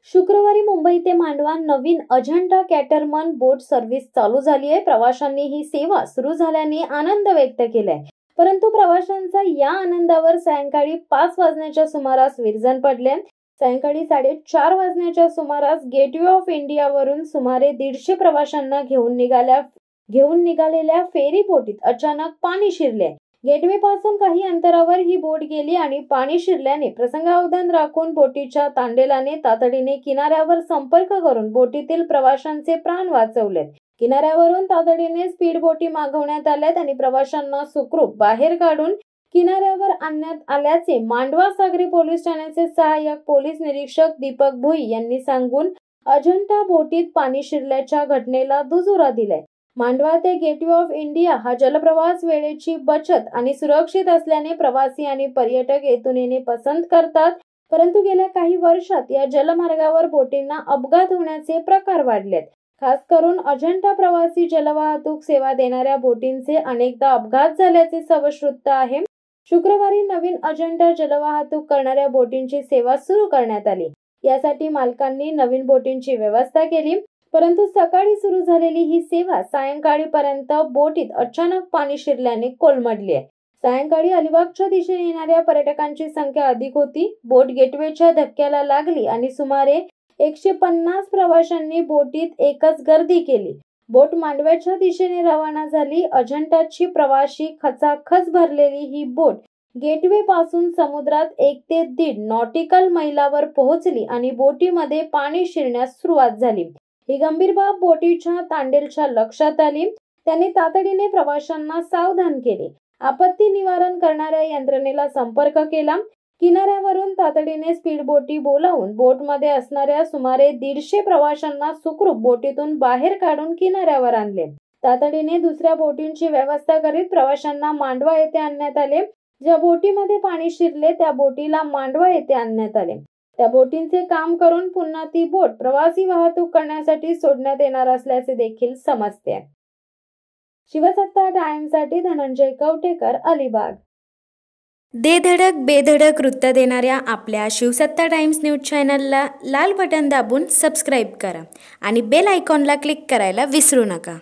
शुक्रवारी मुंबई ते मांडवा नवीन अजंठा कॅटरमन बोट सर्व्हिस चालू झाली आहे। प्रवाशांनी ही सेवा सुरू झाल्याने आनंद व्यक्त केलाय। परंतु प्रवाशांचा या आनंदावर सायंकाळी 5 वाजण्याच्या सुमारास विरजण पडले। सायंकाळी 4:30 वाजण्याच्या सुमारास गेटवे ऑफ इंडियावरून सुमारे 150 प्रवाशांना घेऊन निघालेल्या फेरी बोटीत अचानक पाणी शिरले। गेटवे पासून काही अंतरावर ही बोट गेली आणि पाणी शिरल्याने प्रसंगावधान राखून बोटीच्या तांडेलाने तातडीने किनाऱ्यावर संपर्क करून बोटीतील प्रवाशांचे प्राण वाचवलेत। किनाऱ्यावरून तातडीने स्पीड बोटी मागवण्यात आल्यात आणि प्रवाशांना सुखरूप बाहेर काढून किनाऱ्यावर आणण्यात आल्याचे मांडवा सागरी पोलीस ठाण्याचे सहाय्यक पोलीस निरीक्षक दीपक भुई यांनी सांगून अजंठा बोटीत पाणी शिरल्याच्या घटनेला दुजोरा दिलाय। मांडवा ते गेटवे ऑफ इंडिया हा जलप्रवास वेळेची बचत आणि सुरक्षित असल्याने प्रवासी आणि पर्यटक येथून येणे पसंत करतात। परंतु गेल्या काही वर्षात या जलमार्गावर बोटींना अपघात होण्याचे प्रकार वाढलेत। खास करून अजंठा प्रवासी जलवाहतूक सेवा देणाऱ्या बोटींचे अनेकदा अपघात झाल्याचे सवश्रुत आहे। शुक्रवारी नवीन अजंठा जलवाहतूक करणाऱ्या बोटींची सेवा सुरू करण्यात आली। यासाठी मालकांनी नवीन बोटींची व्यवस्था केली। परंतु सकाळी सुरू झालेली ही सेवा सायंकाळीपर्यंत बोटीत अचानक पाणी शिरल्याने कोलमडली आहे। सायंकाळी अलिबागच्या दिशेने येणाऱ्या पर्यटकांची संख्या अधिक होती। बोट गेटवेच्या धक्क्याला लागली आणि सुमारे 150 प्रवाशांनी बोटीत एकच गर्दी केली। बोट मांडव्याच्या दिशेने रवाना झाली। अजंठाची प्रवाशी खचाखच भरलेली ही बोट गेटवे पासून समुद्रात 1 ते 1.5 नॉटिकल मैलावर पोहोचली आणि बोटीमध्ये पाणी शिरण्यास सुरुवात झाली। ही गंभीर बाब बोटीच्या तांडेलच्या लक्षात आली। त्यांनी तातडीने प्रवाशांना सावधान केले। आपत्ती निवारण करणाऱ्या यंत्रणेला संपर्क केला। किनाऱ्यावरून तातडीने स्पीड बोटी बोलावून बोटमध्ये असणाऱ्या सुमारे 150 प्रवाशांना सुखरूप बोटीतून बाहेर काढून किनाऱ्यावर आणले। तातडीने दुसऱ्या बोटींची व्यवस्था करीत प्रवाशांना मांडवा येथे आणण्यात आले। ज्या बोटीमध्ये पाणी शिरले त्या बोटीला मांडवा येथे आणण्यात आले। त्या बोटींचे काम करून पुन्हा ती बोट प्रवासी वाहतूक करण्यासाठी सोडण्यात येणार असल्याचे देखील समजते। शिवसत्ता टाइम्ससाठी धनंजय कवटेकर, अलिबाग। दे धडक बेधडक वृत्त देणाऱ्या आपल्या शिवसत्ता टाइम्स न्यूज चॅनलला लाल बटन दाबून सबस्क्राईब करा आणि बेल आयकॉनला क्लिक करायला विसरू नका।